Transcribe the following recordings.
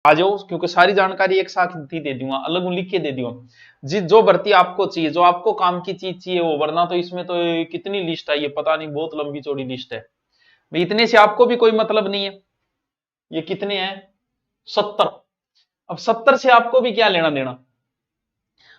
आ जाओ, क्योंकि सारी जानकारी एक साथ ही दे दूंगा, अलग लिख के दे दूंगा। जी जो भर्ती आपको चाहिए, जो आपको काम की चीज चाहिए वो, वरना तो इसमें तो कितनी लिस्ट है ये पता नहीं, बहुत लंबी चौड़ी लिस्ट है भाई, इतने से आपको भी कोई मतलब नहीं है। ये कितने हैं? 70। अब 70 से आपको भी क्या लेना देना?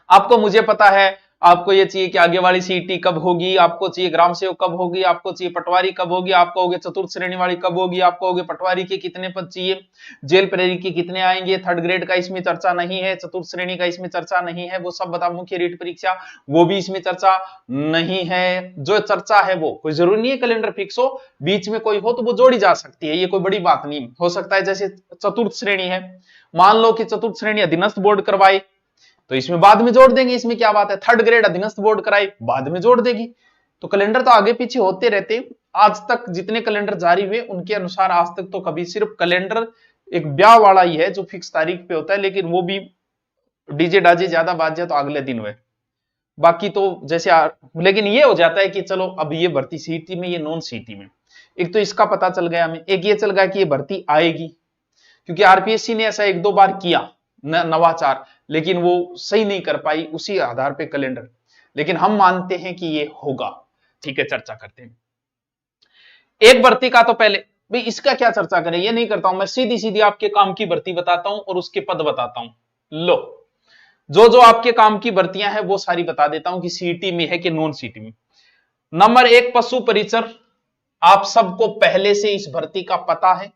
आपको मुझे पता है, आपको ये चाहिए कि आगे वाली सीटी कब होगी, आपको चाहिए ग्राम सेवक कब होगी, आपको चाहिए पटवारी कब होगी, आपको होगी चतुर्थ श्रेणी वाली कब होगी, आपको होगी पटवारी के कितने पद चाहिए, जेल प्रहरी के कितने आएंगे, थर्ड ग्रेड का इसमें चर्चा नहीं है, चतुर्थ श्रेणी का इसमें चर्चा नहीं है, वो सब बता, मुख्य रीट परीक्षा वो भी इसमें चर्चा नहीं है। जो चर्चा है वो कोई जरूरी नहीं है कैलेंडर फिक्स हो, बीच में कोई हो तो वो जोड़ी जा सकती है, ये कोई बड़ी बात नहीं हो सकता है। जैसे चतुर्थ श्रेणी है, मान लो कि चतुर्थ श्रेणी अधीनस्थ बोर्ड करवाए तो इसमें बाद में जोड़ देंगे, इसमें क्या बात है। थर्ड ग्रेड अधीनस्थ बोर्ड कराई बाद में जोड़ देगी। तो कैलेंडर तो आगे पीछे होते रहते। आज तक जितने कैलेंडर जारी हुए उनके अनुसार आज तक तो कभी सिर्फ कैलेंडर एक ब्याह वाला ही है जो फिक्स तारीख पे होता है, लेकिन वो भी डीजे डाजे ज्यादा बाज जाए तो अगले दिन हुए, बाकी तो जैसे लेकिन ये हो जाता है कि चलो अब ये भर्ती सीटी में, ये नॉन सीटी में, एक तो इसका पता चल गया हमें, एक ये चल गया कि ये भर्ती आएगी, क्योंकि आरपीएससी ने ऐसा एक दो बार किया नवाचार, लेकिन वो सही नहीं कर पाई उसी आधार पे कैलेंडर, लेकिन हम मानते हैं कि ये होगा। ठीक है, चर्चा करते हैं एक भर्ती का। तो पहले भाई इसका क्या चर्चा करें, ये नहीं करता हूं मैं, सीधी सीधी आपके काम की भर्ती बताता हूं और उसके पद बताता हूं। लो, जो जो आपके काम की भर्तियां हैं वो सारी बता देता हूं कि सीटी में है कि नॉन सीटी में। नंबर 1 पशु परिचर, आप सबको पहले से इस भर्ती का पता है,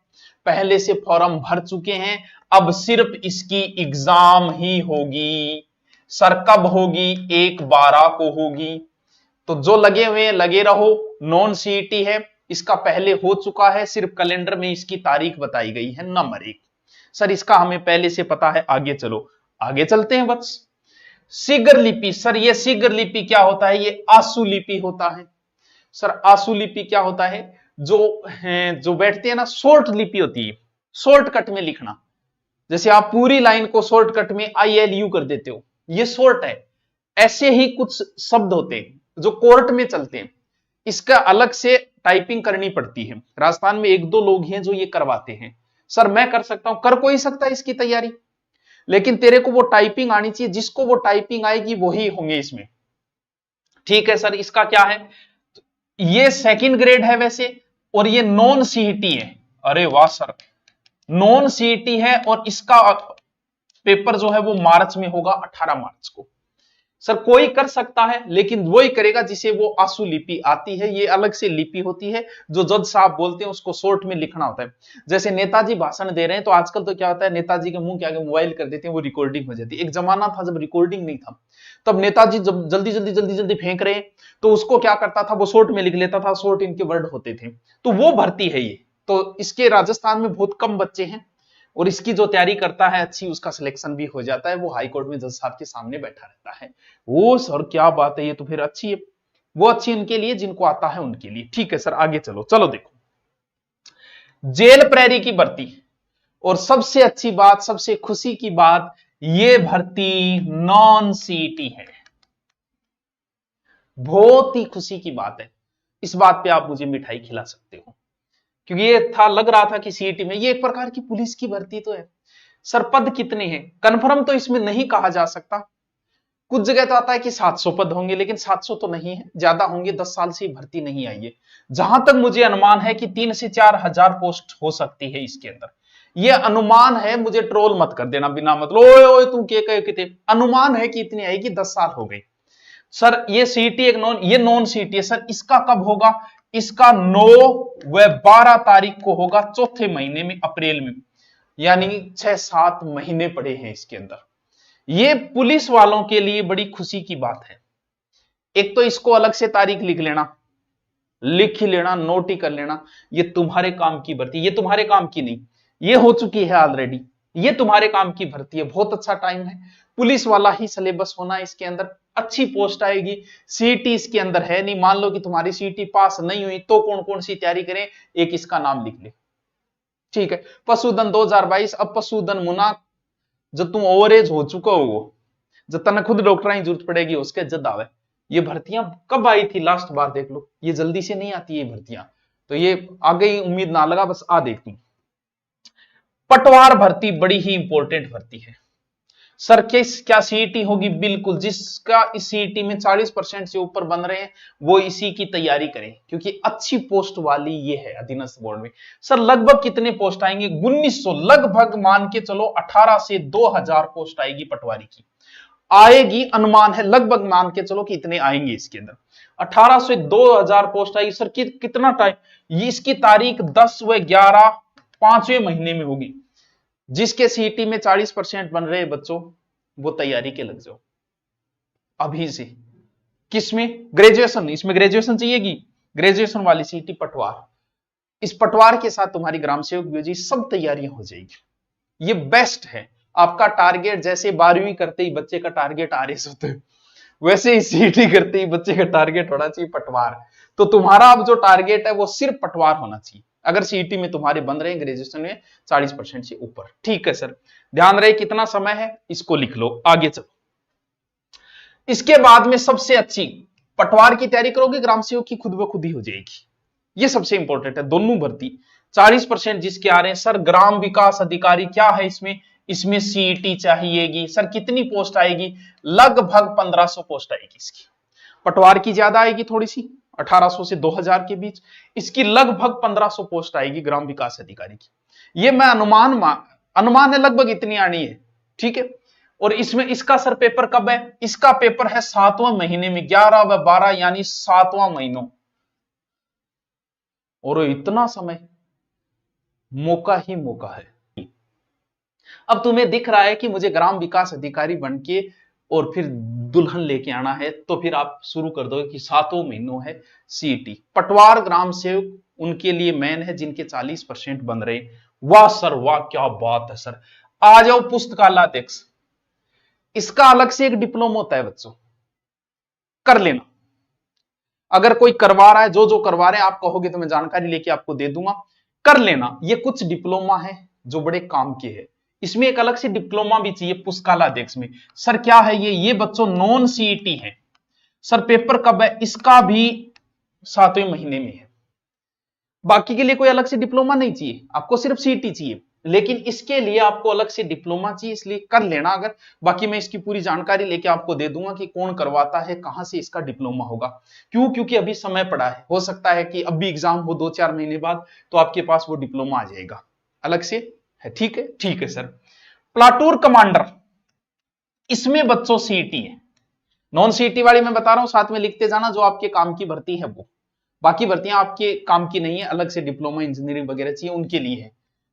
पहले से फॉर्म भर चुके हैं, अब सिर्फ इसकी एग्जाम ही होगी। सर कब होगी? 1/12 को होगी। तो जो लगे हुए हैं लगे रहो, नॉन सीईटी है, इसका पहले हो चुका है, सिर्फ कैलेंडर में इसकी तारीख बताई गई है। नंबर 1 सर इसका हमें पहले से पता है, आगे चलो, आगे चलते हैं बस। शीघ्र लिपि, सर ये शीघ्र लिपि क्या होता है? ये आशु लिपि होता है। सर आशु लिपि क्या होता है? जो बैठते हैं ना, शॉर्ट लिपि होती है, शॉर्टकट में लिखना, जैसे आप पूरी लाइन को शॉर्टकट में ILU कर देते हो, ये शॉर्ट है। ऐसे ही कुछ शब्द होते हैं जो कोर्ट में चलते हैं, इसका अलग से टाइपिंग करनी पड़ती है। राजस्थान में एक दो लोग हैं जो ये करवाते हैं। सर मैं कर सकता हूं, कर कोई सकता है इसकी तैयारी, लेकिन तेरे को वो टाइपिंग आनी चाहिए, जिसको वो टाइपिंग आएगी वही होंगे इसमें। ठीक है सर, इसका क्या है? ये सेकंड ग्रेड है वैसे, और ये नॉन सीईटी है। अरे वाह सर, नॉन सीईटी है और इसका पेपर जो है वो मार्च में होगा, 18 मार्च को। सर कोई कर सकता है, लेकिन वही करेगा जिसे वो आशु लिपि आती है। ये अलग से लिपि होती है जो जज साहब बोलते हैं, उसको शॉर्ट में लिखना होता है। जैसे नेताजी भाषण दे रहे हैं तो आजकल तो क्या होता है, नेताजी के मुंह के आगे मोबाइल कर देते हैं, वो रिकॉर्डिंग हो जाती है। एक जमाना था जब रिकॉर्डिंग नहीं था, तब नेताजी जब जल्दी जल्दी जल्दी जल्दी फेंक रहे हैं तो उसको क्या करता था, वो शॉर्ट में लिख लेता था, शॉर्ट इनके वर्ड होते थे। तो वो भर्ती है ये। तो इसके राजस्थान में बहुत कम बच्चे हैं, और इसकी जो तैयारी करता है अच्छी, उसका सिलेक्शन भी हो जाता है, वो हाई कोर्ट में जज साहब के सामने बैठा रहता है। वो सर क्या बात है, ये तो फिर अच्छी है। वो अच्छी उनके लिए जिनको आता है उनके लिए। ठीक है सर, आगे चलो। चलो देखो, जेल प्रहरी की भर्ती, और सबसे अच्छी बात, सबसे खुशी की बात, ये भर्ती नॉन सीईटी है। बहुत ही खुशी की बात है, इस बात पे आप मुझे मिठाई खिला सकते हो, क्योंकि ये था, लग रहा था कि सीईटी में, ये एक प्रकार की पुलिस की भर्ती तो है। सर पद कितने हैं कंफर्म तो इसमें नहीं कहा जा सकता, कुछ जगह तो आता है कि 700 पद होंगे, लेकिन 700 तो नहीं है, ज्यादा होंगे, 10 साल से भर्ती नहीं आई है। जहां तक मुझे अनुमान है कि 3 से 4 हजार पोस्ट हो सकती है इसके अंदर। ये अनुमान है, मुझे ट्रोल मत कर देना बिना मतलब, ओए ओए तू के कहे कितने, अनुमान है कि इतनी आएगी, 10 साल हो गई। सर ये सीईटी एक नॉन, ये नॉन सीईटी है। सर इसका कब होगा? इसका 9 व 12 तारीख को होगा, चौथे महीने में, अप्रैल में, यानी 6-7 महीने पड़े हैं इसके अंदर। ये पुलिस वालों के लिए बड़ी खुशी की बात है। एक तो इसको अलग से तारीख लिख लेना, लिख ही लेना, नोट ही कर लेना, ये तुम्हारे काम की भर्ती, ये तुम्हारे काम की नहीं, ये हो चुकी है ऑलरेडी, ये तुम्हारे काम की भर्ती है। बहुत अच्छा टाइम है, पुलिस वाला ही सिलेबस होना इसके अंदर, अच्छी पोस्ट आएगी। सीईटी इसके अंदर है नहीं, मान लो कि तुम्हारी सीईटी पास नहीं हुई तो कौन कौन सी तैयारी करें, एक इसका नाम लिख ले। ठीक है, पशुधन 2022, अब पशुधन मुना, जब तुम ओवरेज हो चुका हो, जब तक खुद डॉक्टर की जरूरत पड़ेगी उसके जद आवे। ये भर्तियां कब आई थी लास्ट बार देख लो, ये जल्दी से नहीं आती ये भर्तियां, तो ये आगे ही उम्मीद ना लगा, बस आ देख तुम। पटवार भर्ती बड़ी ही इंपॉर्टेंट भर्ती है सर। क्या सीईटी होगी? बिल्कुल, जिसका इस सीईटी में 40% से ऊपर बन रहे हैं वो इसी की तैयारी करें, क्योंकि अच्छी पोस्ट वाली ये है अधीनस्थ बोर्ड में। सर लगभग कितने पोस्ट आएंगे? 1900, लगभग मान के चलो 18 से 2000 पोस्ट आएगी पटवारी की, आएगी, अनुमान है, लगभग मान के चलो कि इतने आएंगे इसके अंदर, 18 से 2000 पोस्ट आएगी। सर कितना टाइम? इसकी तारीख 10 व 11 5वें महीने में होगी। जिसके सीईटी में 40% बन रहे हैं बच्चों, वो तैयारी के लग जाओ अभी से। किसमें? ग्रेजुएशन। इसमें ग्रेजुएशन चाहिएगी, ग्रेजुएशन वाली सीईटी पटवार। इस पटवार के साथ तुम्हारी ग्राम सेवक बीओजी सब तैयारियां हो जाएगी। ये बेस्ट है। आपका टारगेट जैसे 12वीं करते ही बच्चे का टारगेट आरएस होता है, वैसे ही सीईटी करते ही बच्चे का टारगेट होना चाहिए पटवार। तो तुम्हारा अब जो टारगेट है वो सिर्फ पटवार होना चाहिए, अगर सीईटी में तुम्हारे बन रहे हैं ग्रेजुएशन में 40% से ऊपर। ठीक है सर, ध्यान रहे कितना समय है, इसको लिख लो। आगे चलो, इसके बाद में सबसे अच्छी पटवार की तैयारी करोगे, ग्राम सेवक की खुद ब खुद ही हो जाएगी। ये सबसे इंपॉर्टेंट है, दोनों भर्ती 40% जिसके आ रहे हैं। सर ग्राम विकास अधिकारी क्या है इसमें सीईटी चाहिएगी। सर कितनी पोस्ट आएगी? लगभग 1500 पोस्ट आएगी इसकी। पटवार की ज्यादा आएगी थोड़ी सी, 1800 से 2000 के बीच। इसकी लगभग 1500 पोस्ट आएगी ग्राम विकास अधिकारी की। ये मैं अनुमान है, लगभग इतनी आनी है। ठीक है, और इसमें इसका सर पेपर कब है? इसका पेपर है 7वां महीने में, 11 व 12 यानी 7वां महीनों। और इतना समय, मौका ही मौका है। अब तुम्हें दिख रहा है कि मुझे ग्राम विकास अधिकारी बन के और फिर दुल्हन लेके आना है, तो फिर आप शुरू कर दोगे कि 7वां महीनों है सीईटी। पटवार ग्राम सेवक उनके लिए मेन है जिनके 40% बन रहे। वाह सर वाह, क्या बात है सर। आ जाओ पुस्तकालयाध्यक्ष, इसका अलग से एक डिप्लोमा होता है बच्चों, कर लेना। अगर कोई करवा रहा है, जो करवा रहे हैं आप कहोगे तो मैं जानकारी लेके आपको दे दूंगा, कर लेना। ये कुछ डिप्लोमा है जो बड़े काम के है। इसमें एक अलग से डिप्लोमा भी चाहिए पुस्तकालयाध्यक्ष में। सर क्या है ये बच्चों नॉन सीईटी है। सर पेपर कब है? इसका भी 7वें महीने में है। बाकी के लिए कोई अलग से डिप्लोमा नहीं चाहिए, आपको सिर्फ सीईटी चाहिए, लेकिन इसके लिए आपको अलग से डिप्लोमा चाहिए, इसलिए कर लेना। अगर बाकी मैं इसकी पूरी जानकारी लेके आपको दे दूंगा कि कौन करवाता है, कहां से इसका डिप्लोमा होगा। क्यों? क्योंकि अभी समय पड़ा है, हो सकता है कि अब भी एग्जाम हो 2-4 महीने बाद, तो आपके पास वो डिप्लोमा आ जाएगा अलग से है। ठीक है, ठीक है सर। प्लाटून कमांडर, इसमें बच्चों सीईटी है। नॉन सीईटी वाली मैं बता रहा हूं, साथ में लिखते जाना, जो आपके काम की भर्ती है वो। बाकी भर्तियां आपके काम की नहीं है, अलग से डिप्लोमा इंजीनियरिंग वगैरह चाहिए उनके लिए है।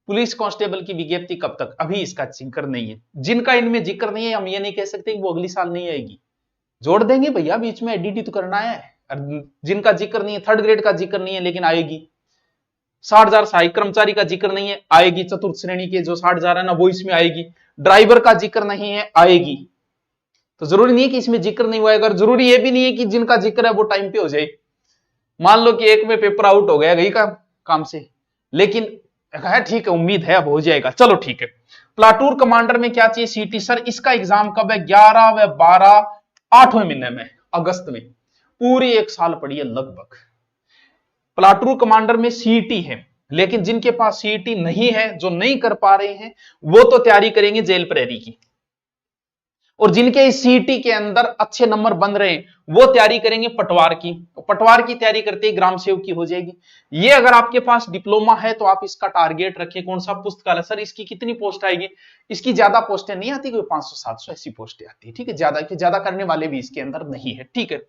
पुलिस कांस्टेबल की विज्ञप्ति कब तक? अभी इसका जिक्र नहीं है। जिनका इनमें जिक्र नहीं है, हम ये नहीं कह सकते कि वो अगली साल नहीं आएगी, जोड़ देंगे भैया, बीच में एडीटी तो करना है। जिनका जिक्र नहीं है, 3rd ग्रेड का जिक्र नहीं है लेकिन आएगी। 60,000 सहायक कर्मचारी का जिक्र नहीं है, आएगी। चतुर्थ श्रेणी के जो 60,000 है ना, वो इसमें आएगी। ड्राइवर का जिक्र नहीं है, आएगी। तो जरूरी नहीं है कि इसमें जिक्र नहीं हुआ, अगर जरूरी ये भी नहीं है कि जिनका जिक्र है वो टाइम पे हो जाए। मान लो कि एक में पेपर आउट हो गया गई का काम से, लेकिन है ठीक है, उम्मीद है अब हो जाएगा। चलो ठीक है। प्लाटून कमांडर में क्या चाहिए? सीईटी। सर इसका एग्जाम कब है? 11 व 12 8वें महीने में, अगस्त में। पूरी 1 साल पड़ी है लगभग। प्लाटून कमांडर में सीईटी है, लेकिन जिनके पास सीईटी नहीं है, जो नहीं कर पा रहे हैं, वो तो तैयारी करेंगे जेल प्रहरी की। और जिनके इस सीईटी के अंदर अच्छे नंबर बन रहे हैं, वो तैयारी करेंगे पटवार की। पटवार की तैयारी करते ही ग्राम सेवक की हो जाएगी। ये अगर आपके पास डिप्लोमा है तो आप इसका टारगेट रखें। कौन सा? पुस्तकालय। सर इसकी कितनी पोस्ट आएगी? इसकी ज्यादा पोस्टें नहीं आती, कोई 500-700 ऐसी पोस्टें आती है। ठीक है, ज्यादा करने वाले भी इसके अंदर नहीं है। ठीक है,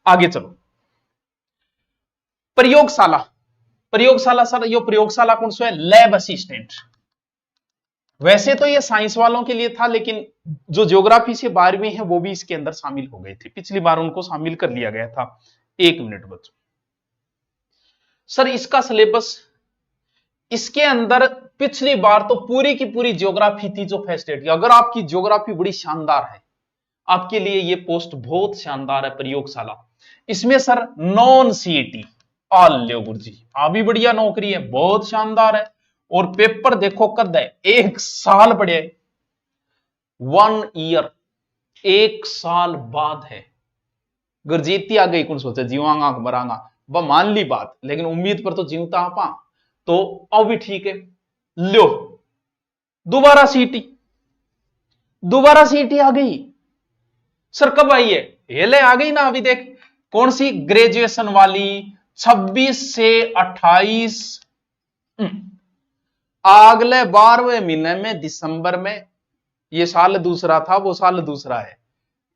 आगे चलो। प्रयोगशाला। प्रयोगशाला सर, ये प्रयोगशाला कौन सा है? Lab assistant. वैसे तो ये साइंस वालों के लिए था, लेकिन जो ज्योग्राफी से 12वीं है वो भी इसके अंदर शामिल हो गए थे, पिछली बार उनको शामिल कर लिया गया था। 1 मिनट बच्चों। सर इसका सिलेबस, इसके अंदर पिछली बार तो पूरी की पूरी ज्योग्राफी थी जो फर्स्ट एड की। अगर आपकी ज्योग्राफी बड़ी शानदार है, आपके लिए ये पोस्ट बहुत शानदार है प्रयोगशाला। इसमें सर नॉन सीईटी आल्यो गुरुजी, आ भी बढ़िया नौकरी है, बहुत शानदार है। और पेपर देखो कद है, 1 साल पड़े, 1 ईयर, 1 साल बाद है। गुरजीती आ गई कौन सोचा जीवांगा मरांगा, वह मान ली बात, लेकिन उम्मीद पर तो जीवता आपा, तो अब भी ठीक है। लो दोबारा सीटी, दोबारा सीटी आ गई। सर कब आई है? हेले आ गई ना अभी देख। कौन सी? ग्रेजुएशन वाली, 26 से 28। अगले 12वें महीने में, दिसंबर में। ये साल दूसरा था, वो साल दूसरा है।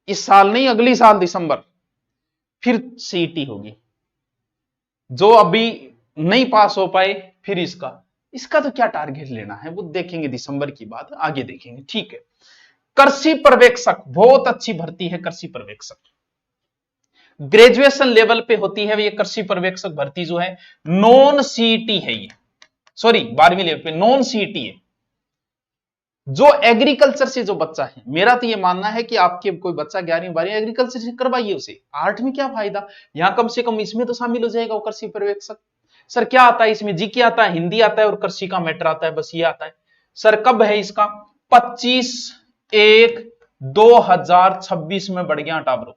इस साल नहीं, अगली साल दिसंबर फिर सीटी होगी। जो अभी नहीं पास हो पाए फिर इसका इसका तो क्या टारगेट लेना है वो देखेंगे, दिसंबर की बात आगे देखेंगे, ठीक है। कृषि पर्यवेक्षक बहुत अच्छी भर्ती है। कृषि पर्यवेक्षक ग्रेजुएशन लेवल पे होती है ये कृषि पर्यवेक्षक भर्ती जो है, नॉन सीटी है ये, सॉरी 12वीं लेवल पे नॉन सीटी है। जो एग्रीकल्चर से जो बच्चा है, मेरा तो ये मानना है कि आपके कोई बच्चा 11वीं 12वीं एग्रीकल्चर से करवाइए उसे, आर्ट में क्या फायदा, यहां कम से कम इसमें तो शामिल हो जाएगा वो कृषि पर्यवेक्षक। सर क्या आता है इसमें? जीके आता है, हिंदी आता है और कृषि का मैटर आता है, बस ये आता है। सर कब है इसका? 25/1/2026 में बढ़ गया टाबरो।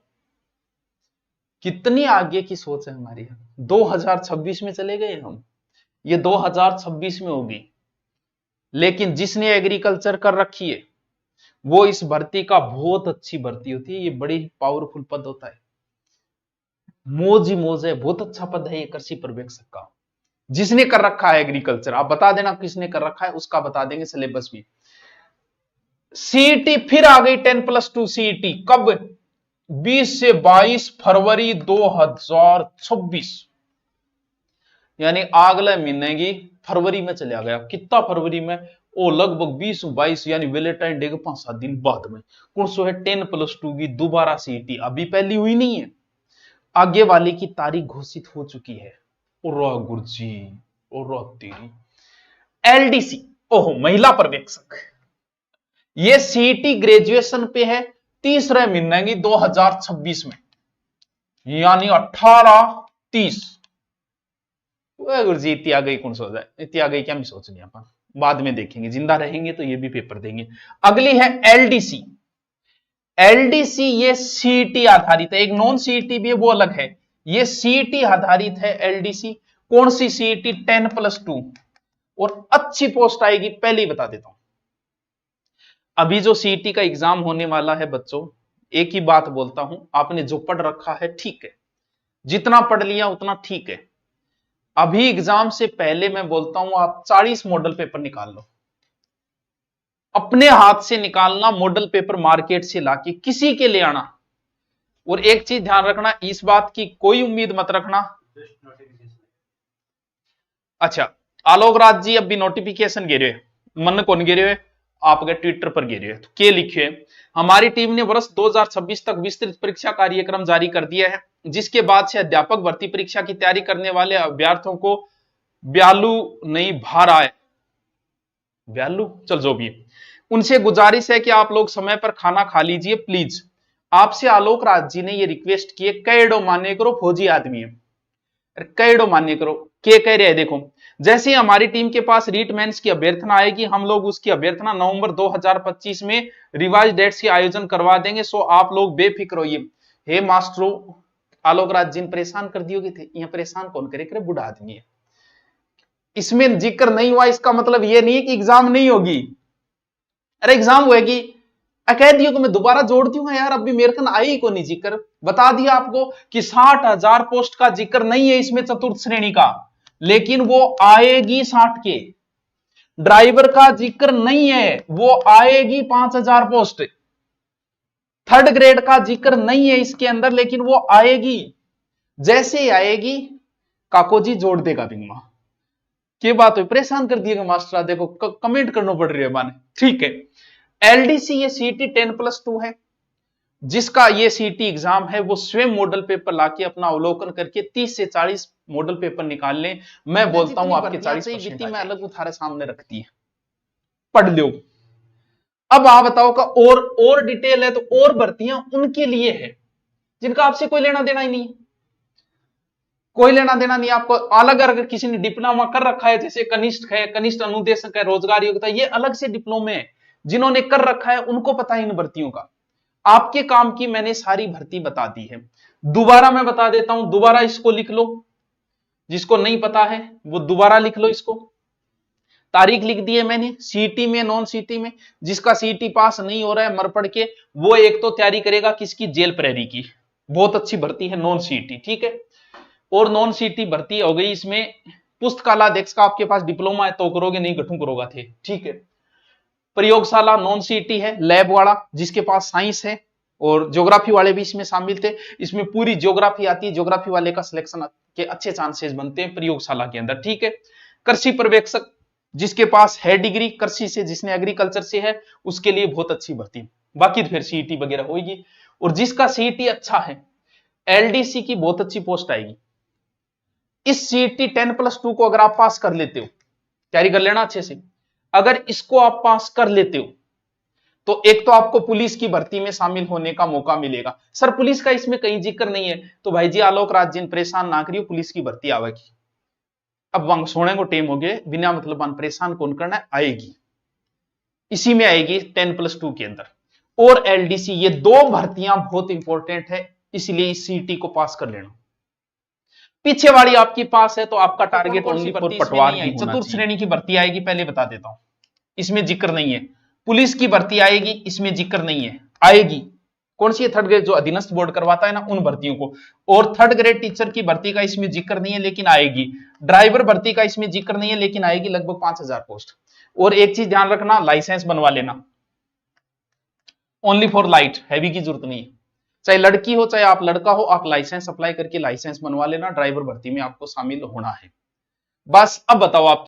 कितनी आगे की सोच है हमारी, 2026 में चले गए हम, ये 2026 में होगी। लेकिन जिसने एग्रीकल्चर कर रखी है वो इस भर्ती का बहुत अच्छी भर्ती होती है, ये बड़ी पावरफुल पद होता है, मौज ही मौज है, बहुत अच्छा पद है ये कृषि पर्यवेक्षक का। जिसने कर रखा है एग्रीकल्चर, आप बता देना किसने कर रखा है, उसका बता देंगे सिलेबस भी। सीईटी फिर आ गई 10+2 सीईटी, कब? 20 से 22 फरवरी 2026, यानी अगले महीने की फरवरी में चला गया। कितना फरवरी में? ओ लगभग 20-22 यानी वैलेंटाइन डे के 5-7 दिन बाद में। कौन सो है? 10+2 की दोबारा सीईटी, अभी पहली हुई नहीं है, आगे वाली की तारीख घोषित हो चुकी है। और गुरुजी और तेरी एलडीसी, ओहो महिला पर्यवेक्षक, ये सीईटी ग्रेजुएशन पे है, तीसरे महीने की 2026 में, यानी 18-30। गुरुजी इतनी आ गई, कौन सोच है इतनी आ गई, क्या नहीं सोचनी अपन, बाद में देखेंगे, जिंदा रहेंगे तो ये भी पेपर देंगे। अगली है एलडीसी। एलडीसी ये सीईटी आधारित है, एक नॉन सीईटी भी है वो अलग है, ये सीईटी आधारित है एलडीसी। कौन सी सीईटी? 10+2, और अच्छी पोस्ट आएगी, पहले ही बता देता हूं। अभी जो सीईटी का एग्जाम होने वाला है बच्चों, एक ही बात बोलता हूं, आपने जो पढ़ रखा है ठीक है, जितना पढ़ लिया उतना ठीक है। अभी एग्जाम से पहले मैं बोलता हूं आप 40 मॉडल पेपर निकाल लो, अपने हाथ से निकालना, मॉडल पेपर मार्केट से लाके किसी के ले आना। और एक चीज ध्यान रखना, इस बात की कोई उम्मीद मत रखना। अच्छा आलोक राज जी अभी नोटिफिकेशन गिरे, मन कौन गिरे? आपके ट्विटर पर गिरे, तो क्या लिखे? हमारी टीम ने वर्ष 2026 तक विस्तृत परीक्षा कार्यक्रम जारी कर दिया है, जिसके बाद से अध्यापक भर्ती परीक्षा की तैयारी करने वाले अभ्यर्थियों को ब्यालू नहीं भा रहा है, ब्यालू चल जो भी, उनसे गुजारिश है कि आप लोग समय पर खाना खा लीजिए प्लीज। आपसे आलोक राज जी ने ये रिक्वेस्ट की है, कैडो मान्य करो, फौजी आदमी है, कैडो मान्य करो। क्या कह रहे हैं देखो, जैसे ही हमारी टीम के पास रीट मेंस की अभ्यर्थना आएगी, हम लोग उसकी अभ्यर्थना नवंबर 2025 में रिवाइज डेट्स के आयोजन करवा देंगे, सो आप लोग बेफिक्र होइए। हे मास्टरों, आलोक राज जी परेशान कर दियोगे थे, यहाँ परेशान कौन करे, करे बूढ़ा आदमी है। इसमें जिक्र नहीं हुआ इसका मतलब ये नहीं है कि एग्जाम नहीं होगी, अरे एग्जाम होगी। कह दियो कि मैं दोबारा जोड़ दूंगा यार, अभी मेरे को आई को नहीं जिक्र, बता दिया आपको कि 60,000 पोस्ट का जिक्र नहीं है इसमें चतुर्थ श्रेणी का, लेकिन वो आएगी 60 के। ड्राइवर का जिक्र नहीं है, वो आएगी 5,000 पोस्ट। थर्ड ग्रेड का जिक्र नहीं है इसके अंदर, लेकिन वो आएगी। जैसे ही आएगी काको जी जोड़ देगा बिंगमा। क्या बात हुई, परेशान कर दिएगा मास्टर, देखो कमेंट करना पड़ रही है माने, ठीक है। एलडीसी ये सीटी 10+2 है, जिसका ये सीटी एग्जाम है, वो स्वयं मॉडल पेपर लाके अपना अवलोकन करके 30 से 40 मॉडल पेपर निकाल लें। मैं बोलता हूं आपके 40% मैं अलग उठारे सामने रखती है, पढ़ लो। अब आप बताओ का और डिटेल है तो और भर्तियां उनके लिए है जिनका आपसे कोई लेना देना ही नहीं है, कोई लेना देना नहीं आपको। अलग अगर किसी ने डिप्लोमा कर रखा है, जैसे कनिष्ठ है, कनिष्ठ अनुदेशक है, रोजगार योग्यता, ये अलग से डिप्लोमे है, जिन्होंने कर रखा है उनको पता है इन भर्तियों का। आपके काम की मैंने सारी भर्ती बता दी है, दोबारा मैं बता देता हूं, दोबारा इसको लिख लो, जिसको नहीं पता है वो दोबारा लिख लो इसको, तारीख लिख दी है मैंने, सीटी में नॉन सीटी में। जिसका सीटी पास नहीं हो रहा है मर पड़ के, वो एक तो तैयारी करेगा किसकी, जेल प्रहरी की। बहुत अच्छी भर्ती है नॉन सीटी, ठीक है। और नॉन सीटी भर्ती हो गई, इसमें पुस्तकालयाध्यक्ष का आपके पास डिप्लोमा है तो करोगे, नहीं गठू करोगा थे, ठीक है। प्रयोगशाला नॉन सीटी है, लैब वाला जिसके पास साइंस है, और ज्योग्राफी वाले भी इसमें शामिल थे। इसमें पूरी ज्योग्राफी आती है, ज्योग्राफी वाले का सिलेक्शन के अच्छे चांसेस बनते हैं प्रयोगशाला के अंदर, ठीक है। कृषि पर्यवेक्षक जिसके पास है डिग्री कृषि से, जिसने एग्रीकल्चर से है, उसके लिए बहुत अच्छी भर्ती। बाकी तो फिर सीईटी वगैरह होगी। और जिसका सीईटी अच्छा है, एलडीसी की बहुत अच्छी पोस्ट आएगी। इस सीईटी 10+2 को अगर आप पास कर लेते हो, तैयारी कर लेना अच्छे से, अगर इसको आप पास कर लेते हो तो एक तो आपको पुलिस की भर्ती में शामिल होने का मौका मिलेगा। सर पुलिस का इसमें कहीं जिक्र नहीं है, तो भाई जी आलोक राज जिन परेशान ना करियो, पुलिस की भर्ती आवेगी। अब वंग सोने को टेम हो गए, बिना मतलब परेशान कौन करना है, आएगी, इसी में आएगी 10+2 के अंदर। और एलडीसी, ये दो भर्तियां बहुत इंपॉर्टेंट है, इसलिए इस सीटी को पास कर लेना। पीछे वाली आपकी पास है तो आपका टारगेट ओनली फॉर पटवार की, चतुर्थ श्रेणी की भर्ती आएगी, पहले बता देता हूं, इसमें जिक्र नहीं है। पुलिस की भर्ती आएगी, इसमें जिक्र नहीं है, आएगी। कौन सी है, थर्ड ग्रेड, जो अधीनस्थ बोर्ड करवाता है ना, उन भर्तियों को। और थर्ड ग्रेड टीचर की भर्ती का इसमें जिक्र नहीं है, लेकिन आएगी। ड्राइवर भर्ती का इसमें जिक्र नहीं है, लेकिन आएगी, लगभग 5000 पोस्ट। और एक चीज ध्यान रखना, लाइसेंस बनवा लेना, ओनली फॉर लाइट, हैवी की जरूरत नहीं है। चाहे लड़की हो चाहे आप लड़का हो, आप लाइसेंस अप्लाई करके लाइसेंस बनवा लेना, ड्राइवर भर्ती में आपको शामिल होना है। बस अब बताओ आप